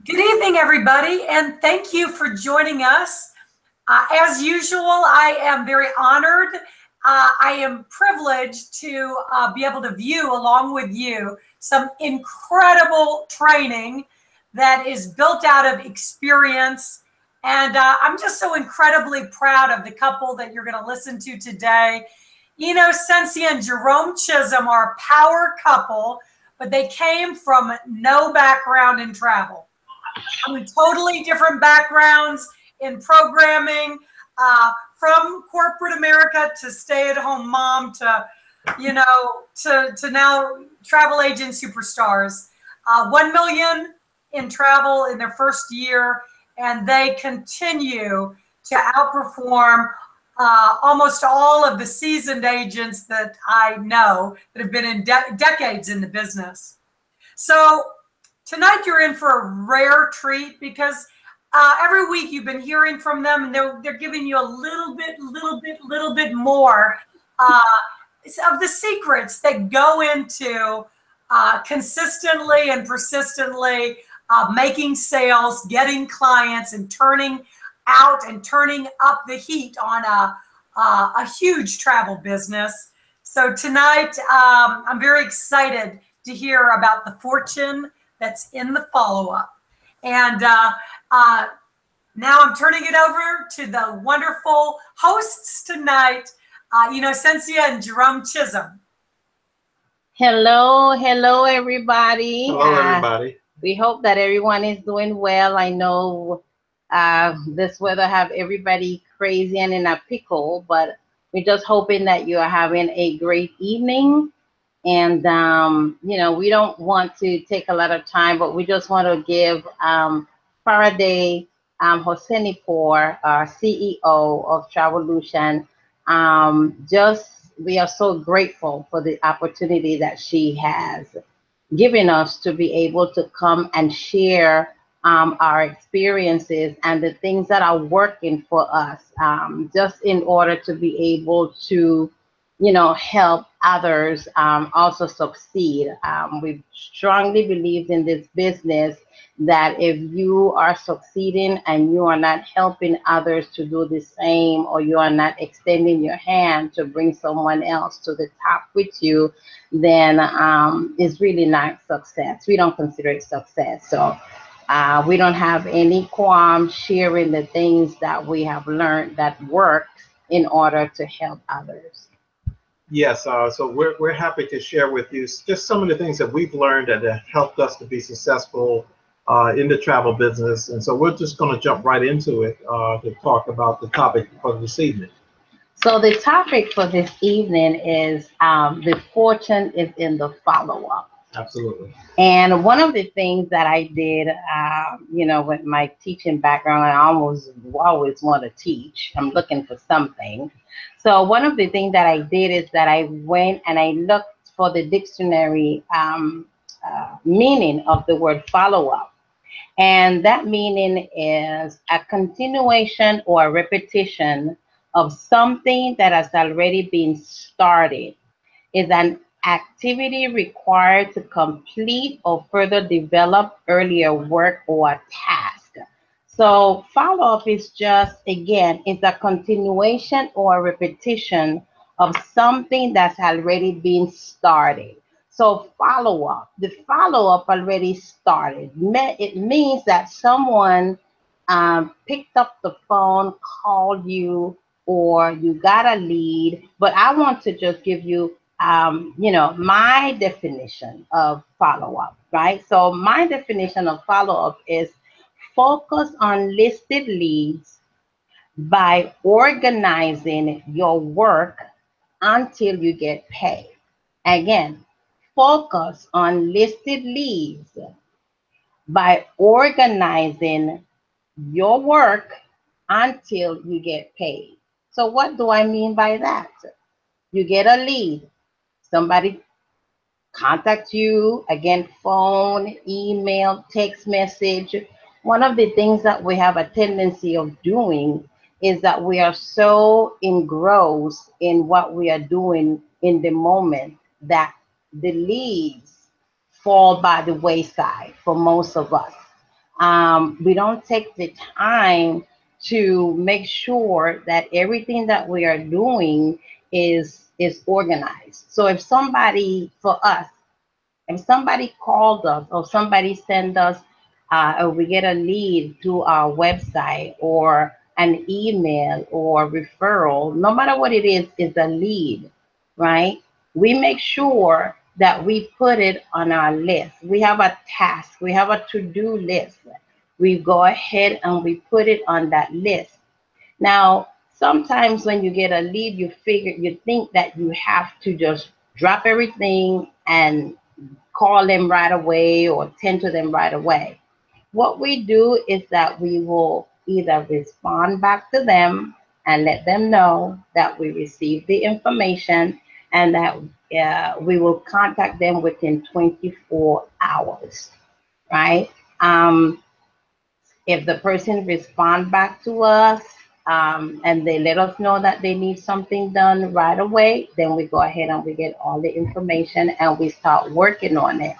Good evening, everybody, and thank you for joining us. As usual, I am very honored. I am privileged to be able to view, along with you, some incredible training that is built out of experience. And I'm just so incredibly proud of the couple that you're going to listen to today. Eno Sensia and Jerome Chisholm are a power couple, but they came from no background in travel. I mean, totally different backgrounds in programming, from corporate America to stay-at-home mom to, to now travel agent superstars. 1 million in travel in their first year, and they continue to outperform almost all of the seasoned agents that I know that have been in decades in the business. So tonight you're in for a rare treat because every week you've been hearing from them, and they're giving you a little bit more of the secrets that go into consistently and persistently making sales, getting clients, and turning out and turning up the heat on a huge travel business. So tonight I'm very excited to hear about the fortune that's in the follow-up. And now I'm turning it over to the wonderful hosts tonight, Eno Sensia and Jerome Chisholm. Hello, everybody. Hello, everybody. We hope that everyone is doing well. I know this weather have everybody crazy and in a pickle, but we're just hoping that you are having a great evening. And, we don't want to take a lot of time, but we just want to give Faraday Hosseinipour, our CEO of Travolution, we are so grateful for the opportunity that she has given us to be able to come and share our experiences and the things that are working for us, just in order to be able to help others also succeed. We strongly believe in this business that if you are succeeding and you are not helping others to do the same, or you are not extending your hand to bring someone else to the top with you, then it's really not success. We don't consider it success. So we don't have any qualm sharing the things that we have learned that work in order to help others. Yes, so we're happy to share with you just some of the things that we've learned that have helped us to be successful in the travel business. And so we're just going to jump right into it to talk about the topic for this evening. So the topic for this evening is the fortune is in the follow-up. Absolutely. And one of the things that I did, with my teaching background, I always want to teach. I'm looking for something. So one of the things that I did is that I went and I looked for the dictionary meaning of the word follow-up. And that meaning is a continuation or a repetition of something that has already been started. Is an activity required to complete or further develop earlier work or a task. So follow-up is just, again, it's a continuation or a repetition of something that's already been started. So follow-up, the follow-up already started. It means that someone picked up the phone, called you, or you got a lead. But I want to just give you my definition of follow-up, right? So my definition of follow-up is focus on listed leads by organizing your work until you get paid. Again, focus on listed leads by organizing your work until you get paid. So what do I mean by that? You get a lead. Somebody contact you, again, phone, email, text message. One of the things that we have a tendency of doing is that we are so engrossed in what we are doing in the moment that the leads fall by the wayside for most of us. We don't take the time to make sure that everything that we are doing is organized. So if somebody, for us, if somebody called us or somebody sent us, or we get a lead through our website or an email or referral, no matter what it is a lead, right? We make sure that we put it on our list. We have a task, we have a to-do list. We go ahead and we put it on that list. Now, sometimes when you get a lead, you think that you have to just drop everything and call them right away or tend to them right away. What we do is that we will either respond back to them and let them know that we received the information and that we will contact them within 24 hours, right? If the person respond back to us and they let us know that they need something done right away, then we go ahead and we get all the information and we start working on it.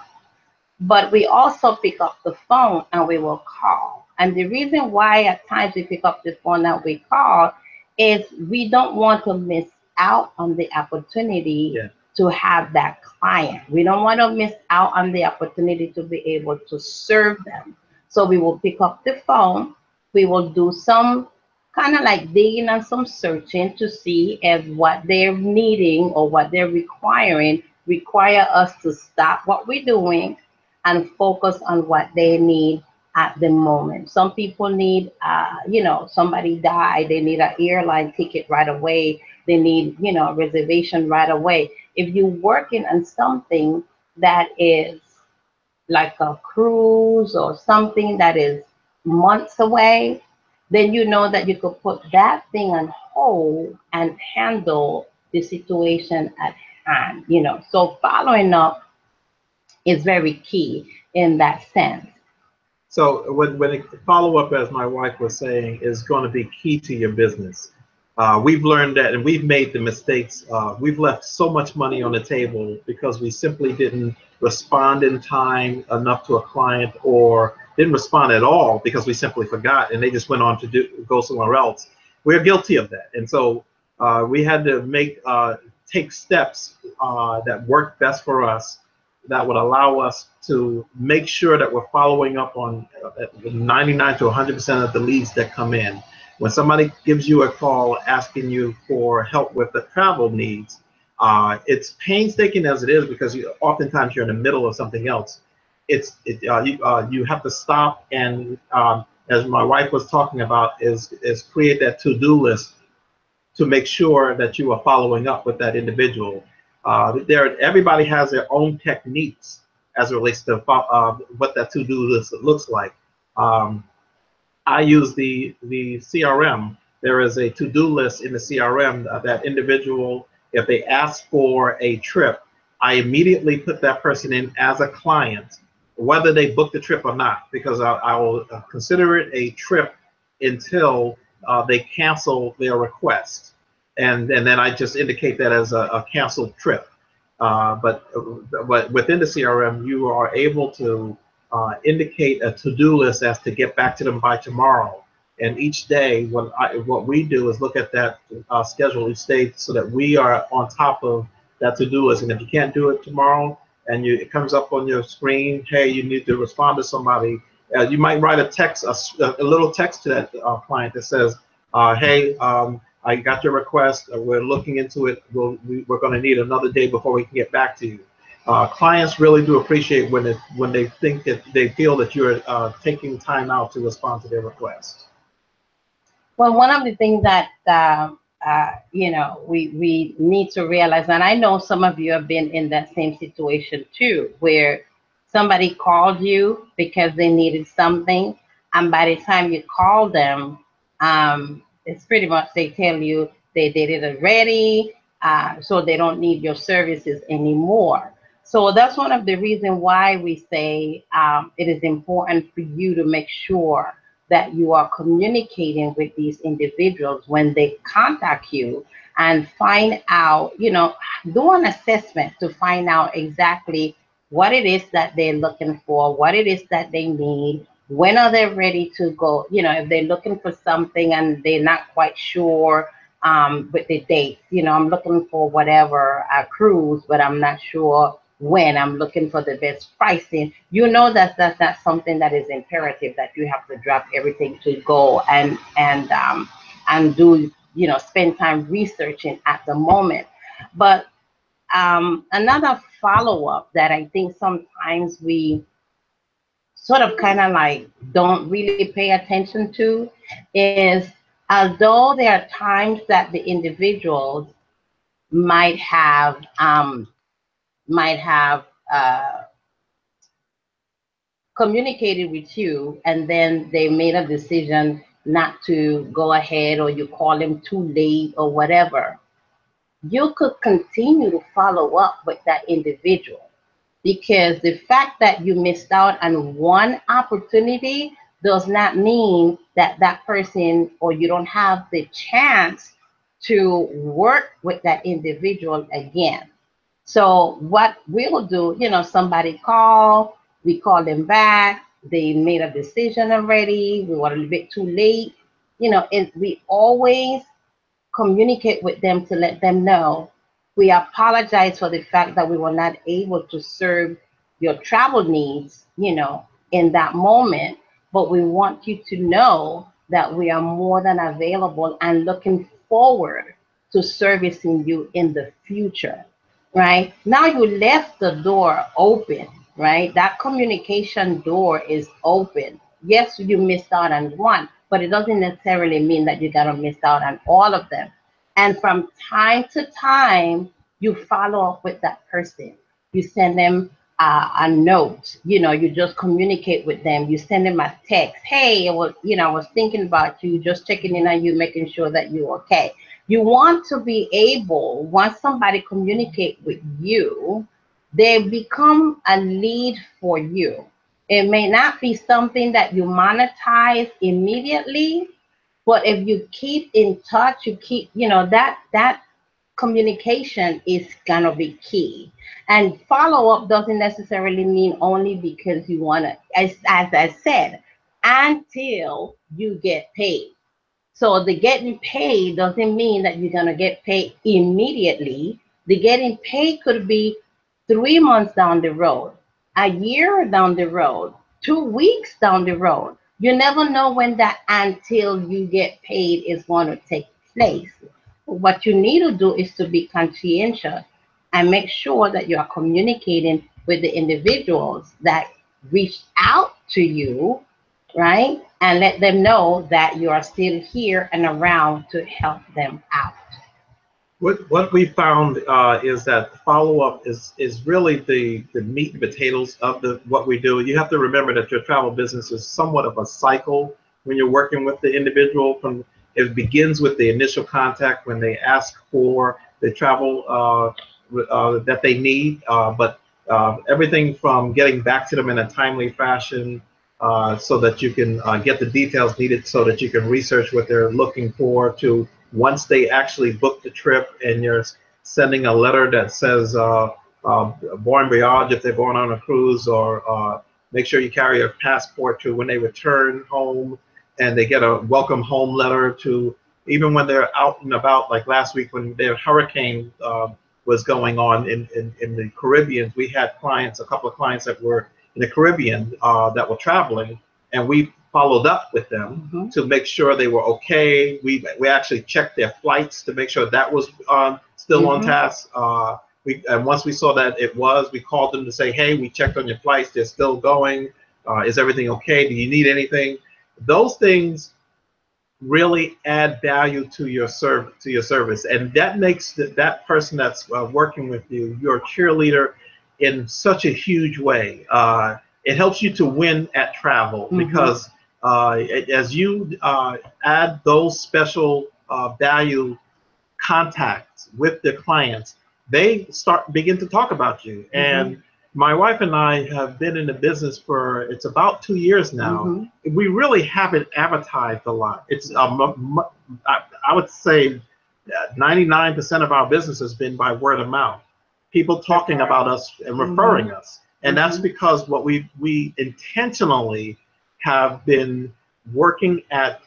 But we also pick up the phone and we will call. And the reason why at times we pick up the phone and we call is we don't want to miss out on the opportunity to have that client. We don't want to miss out on the opportunity to be able to serve them. So we will pick up the phone. We will do some kind of like digging and some searching to see if what they're needing or what they're requiring require us to stop what we're doing and focus on what they need at the moment. Some people need, somebody died, they need an airline ticket right away. They need, a reservation right away. If you're working on something that is like a cruise or something that is months away, then you know that you could put that thing on hold and handle the situation at hand. So following up is very key in that sense. So when a follow-up, as my wife was saying, is going to be key to your business. We've learned that, and we've made the mistakes. We've left so much money on the table because we simply didn't respond in time enough to a client, or didn't respond at all because we simply forgot and they just went on to go somewhere else. We're guilty of that. And so we had to take steps that worked best for us, that would allow us to make sure that we're following up on 99 to 100% of the leads that come in. When somebody gives you a call asking you for help with the travel needs, it's painstaking as it is, because oftentimes you're in the middle of something else. You have to stop and, as my wife was talking about, is create that to-do list to make sure that you are following up with that individual. Everybody has their own techniques as it relates to what that to-do list looks like. I use the CRM. There is a to-do list in the CRM that individual, if they ask for a trip, I immediately put that person in as a client, whether they book the trip or not, because I will consider it a trip until they cancel their request. And then I just indicate that as a canceled trip. But within the CRM, you are able to indicate a to-do list as to get back to them by tomorrow. And each day, what we do is look at that schedule each day so that we are on top of that to-do list. And if you can't do it tomorrow, and it comes up on your screen, hey, you need to respond to somebody, you might write a little text to that client that says, hey, I got your request. We're looking into it. We're going to need another day before we can get back to you. Clients really do appreciate when they think that they feel that you're taking time out to respond to their request. Well, one of the things that we need to realize, and I know some of you have been in that same situation too, where somebody called you because they needed something, and by the time you call them, it's pretty much they tell you they did it already, so they don't need your services anymore. So that's one of the reasons why we say it is important for you to make sure that you are communicating with these individuals when they contact you, and find out, do an assessment to find out exactly what it is that they're looking for, what it is that they need, when are they ready to go, you know, if they're looking for something and they're not quite sure with the dates, you know, I'm looking for whatever a cruise, but I'm not sure when. I'm looking for the best pricing. You know that that's not something that is imperative, that you have to drop everything to go and do, you know, spend time researching at the moment. But another follow-up that I think sometimes we sort of kind of like don't really pay attention to is, although there are times that the individuals might have might have communicated with you and then they made a decision not to go ahead, or you call them too late or whatever, you could continue to follow up with that individual, because the fact that you missed out on one opportunity does not mean that that person, or you don't have the chance to work with that individual again. So what we'll do, you know, somebody call, we call them back, they made a decision already, we were a little bit too late, you know, and we always communicate with them to let them know we apologize for the fact that we were not able to serve your travel needs, you know, in that moment, but we want you to know that we are more than available and looking forward to servicing you in the future, right? Now you left the door open, right? That communication door is open. Yes, you missed out on one, but it doesn't necessarily mean that you're gonna miss out on all of them. And from time to time, you follow up with that person. You send them a note. You know, you just communicate with them. You send them a text. Hey, I was thinking about you, just checking in on you, making sure that you're okay. You want to be able, once somebody communicate with you, they become a lead for you. It may not be something that you monetize immediately, but if you keep in touch, you keep, you know, that communication is gonna be key. And follow up doesn't necessarily mean only because you wanna, as I said, until you get paid. So the getting paid doesn't mean that you're gonna get paid immediately. The getting paid could be 3 months down the road, a year down the road, 2 weeks down the road. You never know when that until you get paid is going to take place. What you need to do is to be conscientious and make sure that you are communicating with the individuals that reached out to you, right? And let them know that you are still here and around to help them out. What we found is that follow-up is really the meat and potatoes of what we do. You have to remember that your travel business is somewhat of a cycle when you're working with the individual. It begins with the initial contact when they ask for the travel that they need, but everything from getting back to them in a timely fashion so that you can get the details needed so that you can research what they're looking for, to once they actually book the trip and you're sending a letter that says bon voyage if they're going on a cruise, or make sure you carry a passport to when they return home, and they get a welcome home letter, to even when they're out and about, like last week when their hurricane was going on in the Caribbean. We had clients, a couple of clients that were in the Caribbean that were traveling, and we followed up with them to make sure they were okay. We actually checked their flights to make sure that was still on task. And once we saw that it was, we called them to say, hey, we checked on your flights, they're still going. Is everything okay? Do you need anything? Those things really add value to your service, and that makes that person that's working with you your cheerleader in such a huge way. It helps you to win at travel because as you add those special value contacts with the clients, they begin to talk about you. And my wife and I have been in the business for, it's about 2 years now. We really haven't advertised a lot. It's I would say 99% of our business has been by word of mouth. People talking about us and referring us. And that's because what we intentionally have been working at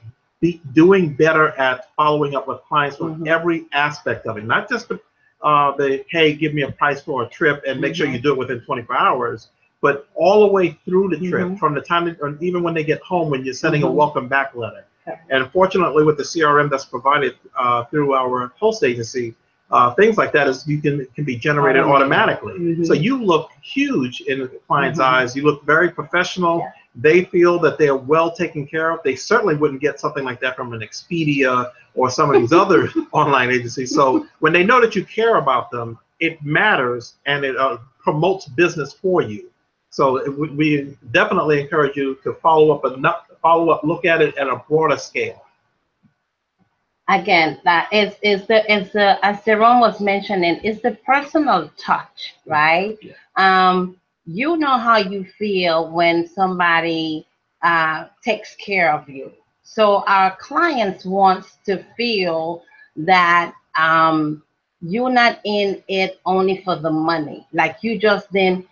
doing better at following up with clients from every aspect of it, not just the hey, give me a price for a trip and make sure you do it within 24 hours, but all the way through the trip, from the time, or even when they get home, when you're sending a welcome back letter. And fortunately, with the CRM that's provided through our host agency, things like that can be generated automatically. So you look huge in the client's eyes. You look very professional. They feel that they're well taken care of. They certainly wouldn't get something like that from an Expedia or some of these other online agencies. So when they know that you care about them, it matters, and it promotes business for you. So we definitely encourage you to follow up, look at it at a broader scale. Again, that is the as Jerome was mentioning, it's the personal touch, right? You know how you feel when somebody takes care of you. So our clients want to feel that you're not in it only for the money. Like you just didn't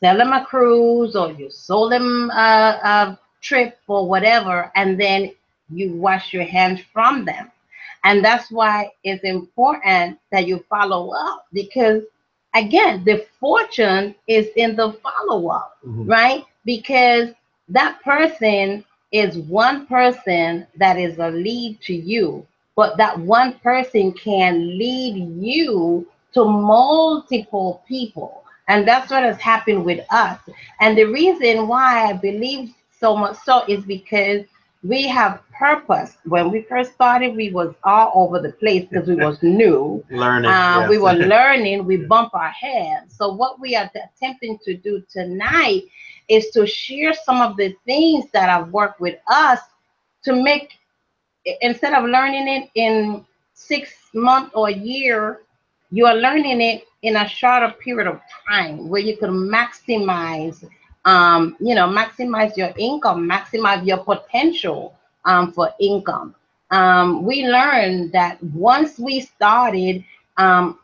sell them a cruise, or you sold them a trip or whatever, and then you wash your hands from them. And that's why it's important that you follow up, because again, the fortune is in the follow-up, right? Because that person is one person that is a lead to you, but that one person can lead you to multiple people. And that's what has happened with us. And the reason why I believe so much so is because we have purpose. When we first started, we was all over the place because we was new. Learning. We were learning, we bump our heads. So what we are attempting to do tonight is to share some of the things that have worked with us to make, instead of learning it in 6 months or a year, you are learning it in a shorter period of time where you can maximize maximize your income, maximize your potential for income. We learned that once we started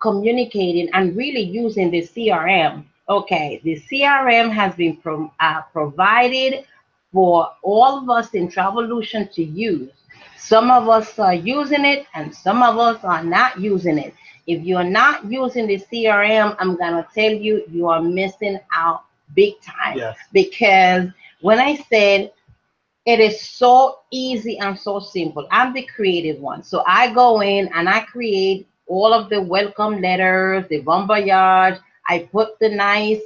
communicating and really using the CRM, okay, the CRM has been provided for all of us in Travolution to use. Some of us are using it and some of us are not using it. If you're not using the CRM, I'm gonna tell you, you are missing out big time. Because when I said it is so easy and so simple, I'm the creative one. So I go in and I create all of the welcome letters, the bon voyage. I put the nice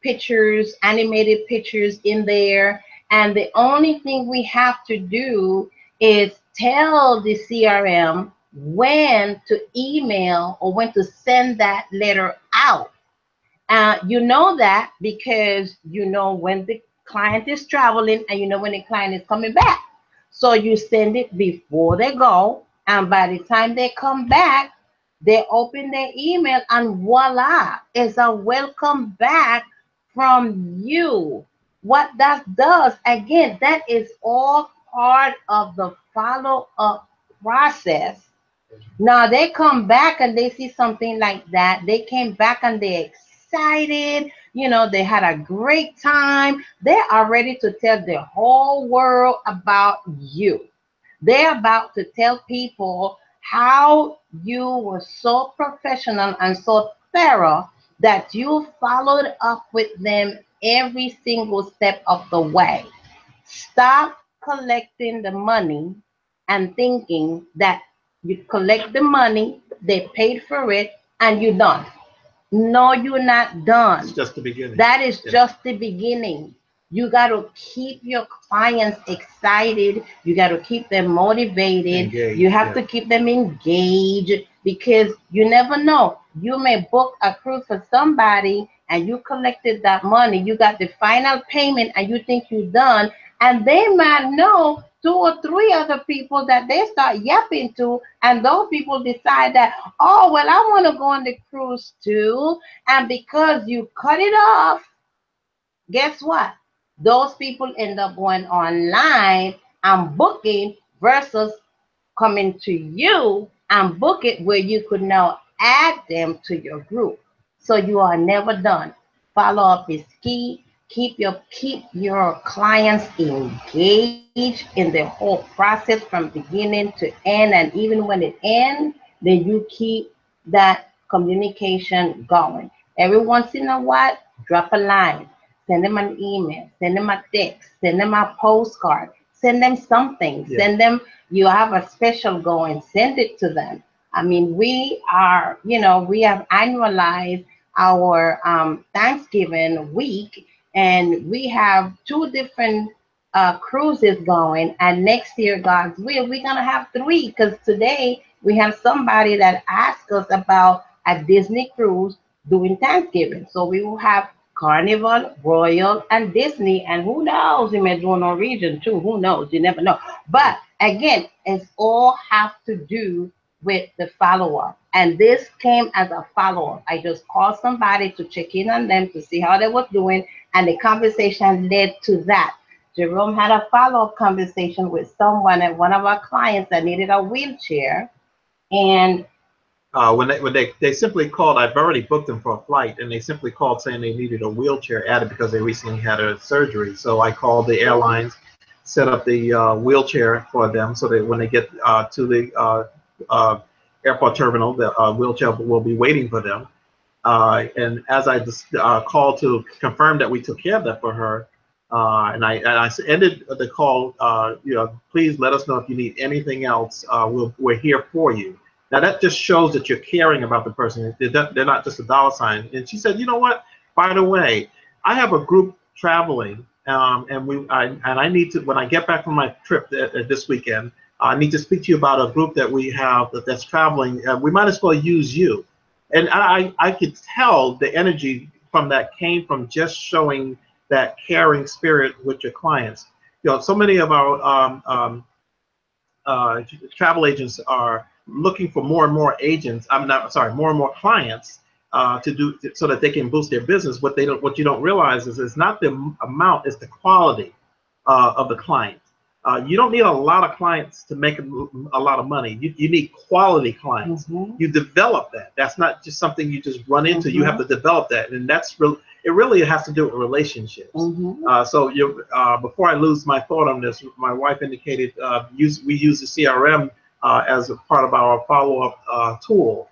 pictures, animated pictures in there. And the only thing we have to do is tell the CRM when to email or when to send that letter out. You know that because you know when the client is traveling and you know when the client is coming back. So you send it before they go, and by the time they come back, they open their email and voila, it's a welcome back from you. What that does, again, that is all part of the follow-up process. Now they come back and they see something like that. They came back and they're excited. You know, they had a great time. They are ready to tell the whole world about you. They're about to tell people how you were so professional and so thorough that you followed up with them every single step of the way. Stop collecting the money and thinking that you collect the money, they paid for it, and you're done. No, you're not done. It's just the beginning. That is just the beginning. You got to keep your clients excited. You got to keep them motivated. Engaged, you have to keep them engaged, because you never know. You may book a cruise for somebody and you collected that money. You got the final payment and you think you're done. And they might know 2 or 3 other people that they start yapping to, and those people decide that, oh, well, I want to go on the cruise too. And because you cut it off, guess what? Those people end up going online and booking versus coming to you and book it where you could now add them to your group. So you are never done. Follow-up is key. Keep your clients engaged in the whole process from beginning to end, and even when it ends, then you keep that communication going. Every once in a while, drop a line, send them an email, send them a text, send them a postcard, send them something, Yeah. send them, you have a special going, send it to them. I mean, we are, we have annualized our Thanksgiving week, and we have 2 different cruises going. And next year, God's will, we're gonna have 3, because today we have somebody that asked us about a Disney cruise doing Thanksgiving. So we will have Carnival, Royal, and Disney, and who knows, we may do a Norwegian too. Who knows? You never know. But again, it's all have to do with the follow-up. And this came as a follow-up. I just called somebody to check in on them to see how they were doing, and the conversation led to that. Jerome had a follow-up conversation with someone at one of our clients that needed a wheelchair. And when they simply called, I've already booked them for a flight, and they simply called saying they needed a wheelchair added because they recently had a surgery. So I called the airlines, set up the wheelchair for them, so that when they get to the airport terminal, the wheelchair will be waiting for them. And as I just called to confirm that we took care of that for her, and I ended the call, please let us know if you need anything else. We're here for you. Now that just shows that you're caring about the person. They're not just a dollar sign. And she said, you know what? By the way, I have a group traveling, and I need to, when I get back from my trip this weekend, I need to speak to you about a group that we have that's traveling. We might as well use you. And I could tell the energy from that came from just showing that caring spirit with your clients. So many of our travel agents are looking for more and more agents. More and more clients to do so that they can boost their business. What you don't realize is it's not the amount, it's the quality of the client. You don't need a lot of clients to make a lot of money. You need quality clients. Mm-hmm. You develop that. That's not just something you just run into. Mm-hmm. You have to develop that, and that's really, it really has to do with relationships. Mm-hmm. So before I lose my thought on this, my wife indicated we use the CRM as a part of our follow-up tool.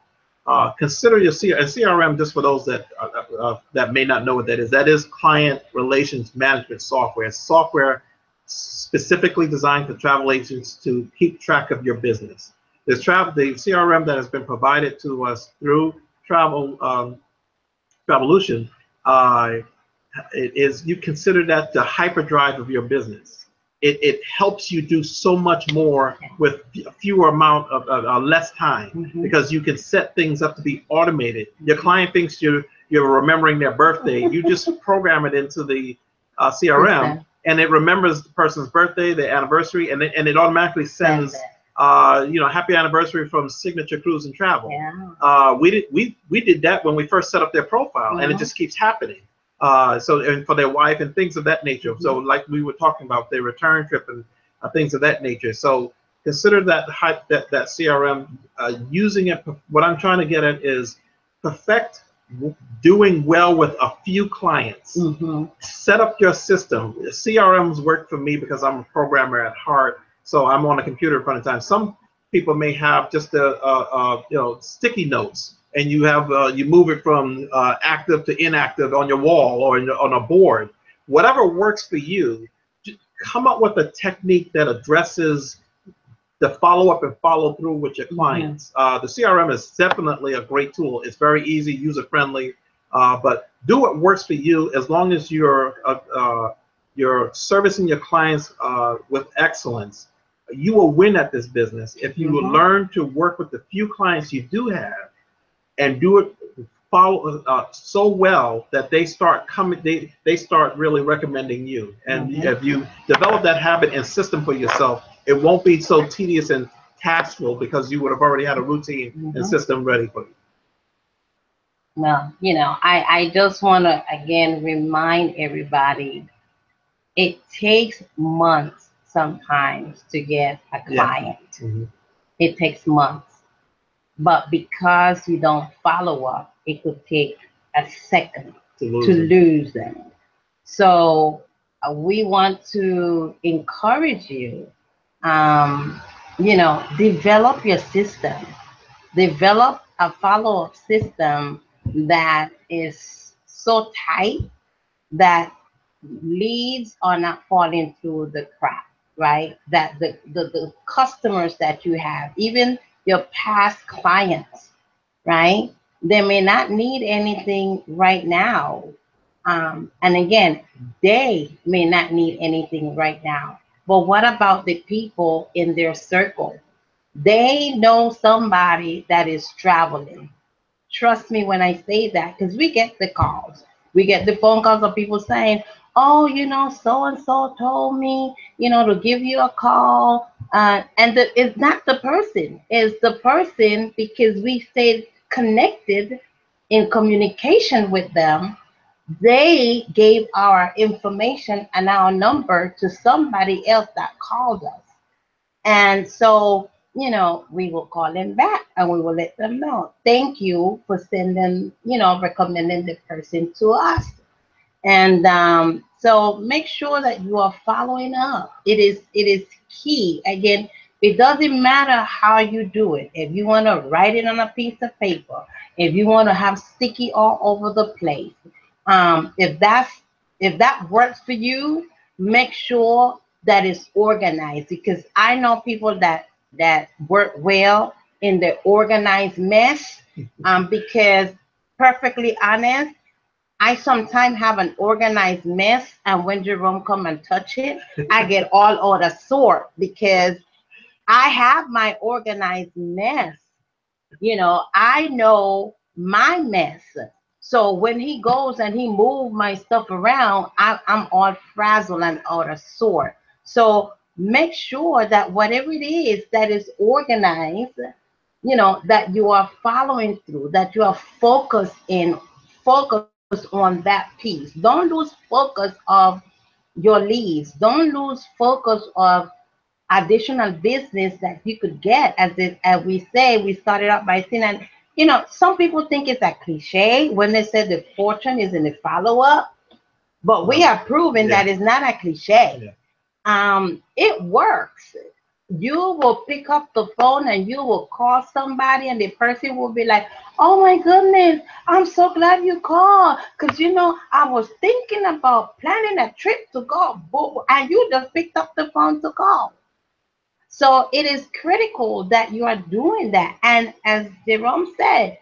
Consider your CRM, just for those that may not know what that is. That is client relations management software. It's software specifically designed for travel agents to keep track of your business. The CRM that has been provided to us through Travolution, you consider that the hyperdrive of your business. It helps you do so much more with a fewer amount of less time, mm-hmm. because you can set things up to be automated. Your client thinks you're remembering their birthday. You just program it into the CRM. Okay. And it remembers the person's birthday, their anniversary, and it automatically sends, happy anniversary from Signature Cruise and Travel. Yeah. We did that when we first set up their profile, mm-hmm. and it just keeps happening. And for their wife and things of that nature. Mm-hmm. So like we were talking about their return trip and things of that nature. So consider that CRM, using it. What I'm trying to get at is perfect doing well with a few clients. Mm-hmm. Set up your system. CRMs work for me because I'm a programmer at heart, so I'm on a computer in front of time. Some people may have just sticky notes, and you move it from active to inactive on your wall or on a board. Whatever works for you, come up with a technique that addresses the follow-up and follow-through with your clients. Mm-hmm. The CRM is definitely a great tool. It's very easy, user-friendly, but do what works for you. As long as you're servicing your clients with excellence, you will win at this business if you mm-hmm. learn to work with the few clients you do have and do it so well that they start coming. They start really recommending you. And mm-hmm. if you develop that habit and system for yourself, it won't be so tedious and taskful because you would have already had a routine mm-hmm. and system ready for you. Well, I just want to again remind everybody, it takes months sometimes to get a client. Yeah. Mm-hmm. It takes months. But because you don't follow up, it could take a second lose them. So we want to encourage you, develop your system, develop a follow-up system that is so tight that leads are not falling through the crack, right? That the customers that you have, even your past clients, right? They may not need anything right now. And again, they may not need anything right now. But what about the people in their circle? They know somebody that is traveling. Trust me when I say that, because we get the calls. We get the phone calls of people saying, oh, so and so told me, to give you a call. It's not the person, it's the person because we stayed connected in communication with them. They gave our information and our number to somebody else that called us. And so, we will call them back and we will let them know. Thank you for sending, recommending the person to us. And so make sure that you are following up. It is key. Again, it doesn't matter how you do it. If you want to write it on a piece of paper, if you want to have sticky all over the place, if that works for you, make sure that it's organized, because I know people that work well in the organized mess. Because perfectly honest, I sometimes have an organized mess, and when Jerome come and touch it, I get all out of sort because I have my organized mess. I know my mess. So when he goes and he moves my stuff around, I'm all frazzled and out of sort. So make sure that whatever it is that is organized, that you are following through, that you are focused on that piece. Don't lose focus of your leads. Don't lose focus of additional business that you could get. As we say, we started out by saying, and some people think it's a cliche when they say the fortune is in the follow-up, but we have proven that it's not a cliche. It works. You will pick up the phone and you will call somebody, and the person will be like, oh my goodness, I'm so glad you called, because I was thinking about planning a trip to go, and you just picked up the phone to call. So it is critical that you are doing that. And as Jerome said,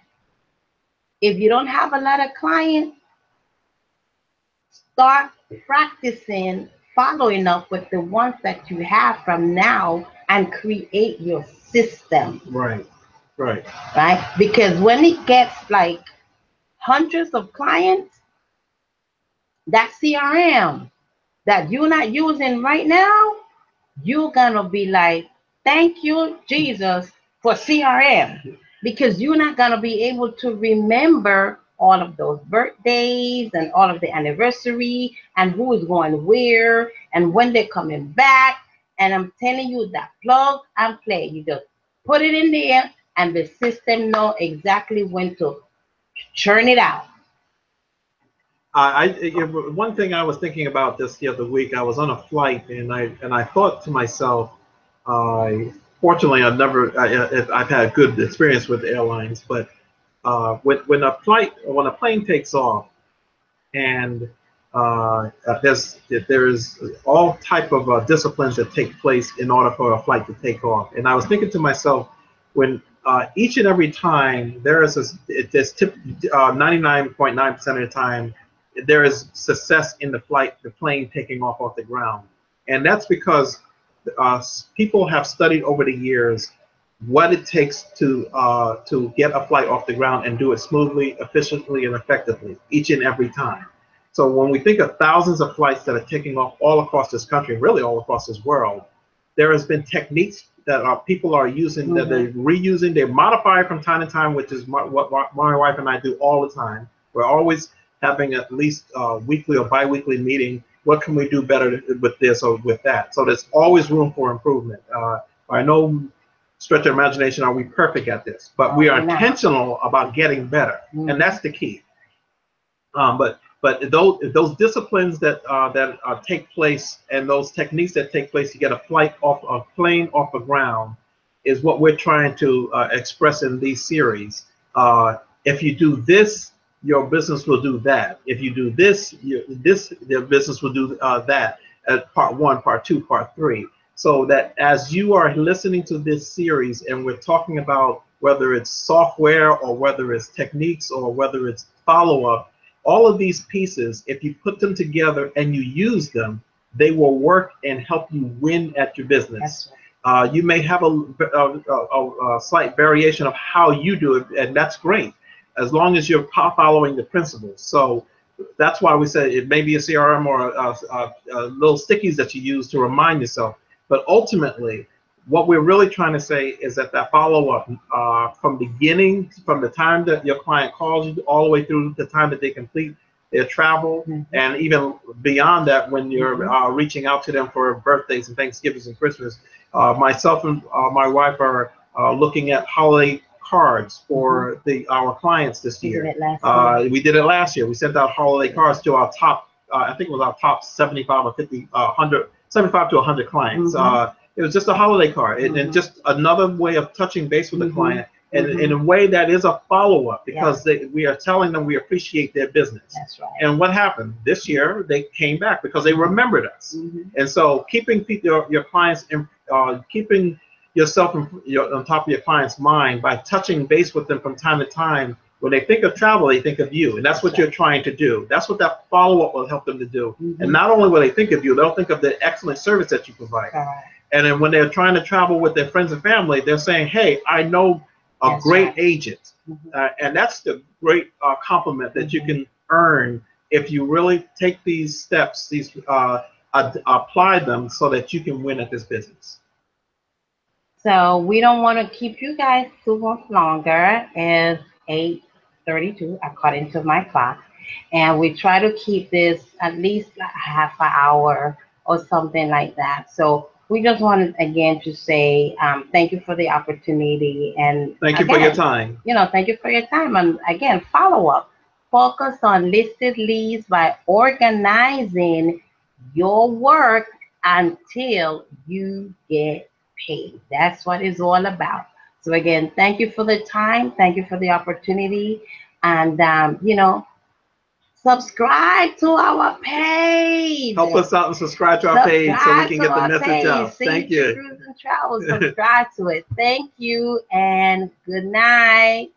if you don't have a lot of clients, start practicing following up with the ones that you have from now and create your system. Right. Because when it gets like hundreds of clients, that CRM that you're not using right now, you're gonna be like, thank you, Jesus, for CRM, because you're not gonna be able to remember all of those birthdays and all of the anniversary and who is going where and when they're coming back. And I'm telling you that plug and play. You just put it in there and the system know exactly when to churn it out. One thing I was thinking about this the other week, I was on a flight and I thought to myself, fortunately I've had a good experience with airlines, but when a plane takes off and there's all type of disciplines that take place in order for a flight to take off. And I was thinking to myself, when each and every time there is 99.9% of the time there is success in the plane taking off the ground. And that's because people have studied over the years what it takes to get a flight off the ground and do it smoothly, efficiently, and effectively each and every time. So when we think of thousands of flights that are taking off all across this country, really all across this world, there has been techniques that people are using, that they're reusing, they modify from time to time, which is what my wife and I do all the time. We're always having at least a weekly or bi-weekly meeting. What can we do better with this or with that? So there's always room for improvement. By no stretch of imagination are we perfect at this, but we are intentional about getting better, and that's the key. But those disciplines that take place, and those techniques that take place to get a plane off the ground, is what we're trying to express in these series. If you do this, your business will do that. If you do this, your business will do that. Part 1, part 2, part 3. So that as you are listening to this series, and we're talking about whether it's software or whether it's techniques or whether it's follow-up, all of these pieces, if you put them together and you use them, they will work and help you win at your business. You may have a slight variation of how you do it, and that's great, as long as you're following the principles. So that's why we say it may be a CRM or little stickies that you use to remind yourself. But ultimately, what we're really trying to say is that follow-up from beginning, from the time that your client calls you, all the way through the time that they complete their travel, and even beyond that, when you're reaching out to them for birthdays and Thanksgivings and Christmas. Myself and my wife are looking at holiday cards for our clients this year. We did it last year. We sent out holiday cards to our top, I think it was our top 75 or 50, 100, 75 to 100 clients. It was just a holiday card, and just another way of touching base with the client, and in a way that is a follow-up, because we are telling them we appreciate their business. That's right. And what happened this year? They came back because they remembered us. And so keeping your clients, keeping yourself on top of your client's mind by touching base with them from time to time. When they think of travel, they think of you, and that's what you're trying to do. That's what that follow-up will help them to do. And not only will they think of you, they'll think of the excellent service that you provide. And then when they're trying to travel with their friends and family, they're saying, hey, I know a great agent. And that's the great compliment that you can earn if you really take these steps, apply them so that you can win at this business. So we don't want to keep you guys too much longer. It's 8:32 according to my clock. And we try to keep this at least half an hour or something like that. So we just wanted again to say thank you for the opportunity, and thank you for your time. Thank you for your time, and again, follow up. Focus on listed leads by organizing your work until you get paid. That's what it's all about. So again, thank you for the time. Thank you for the opportunity, and subscribe to our page. Help us out and subscribe to our page so we can get the message out. Thank you. Cruise and Travel. Subscribe to it. Thank you and good night.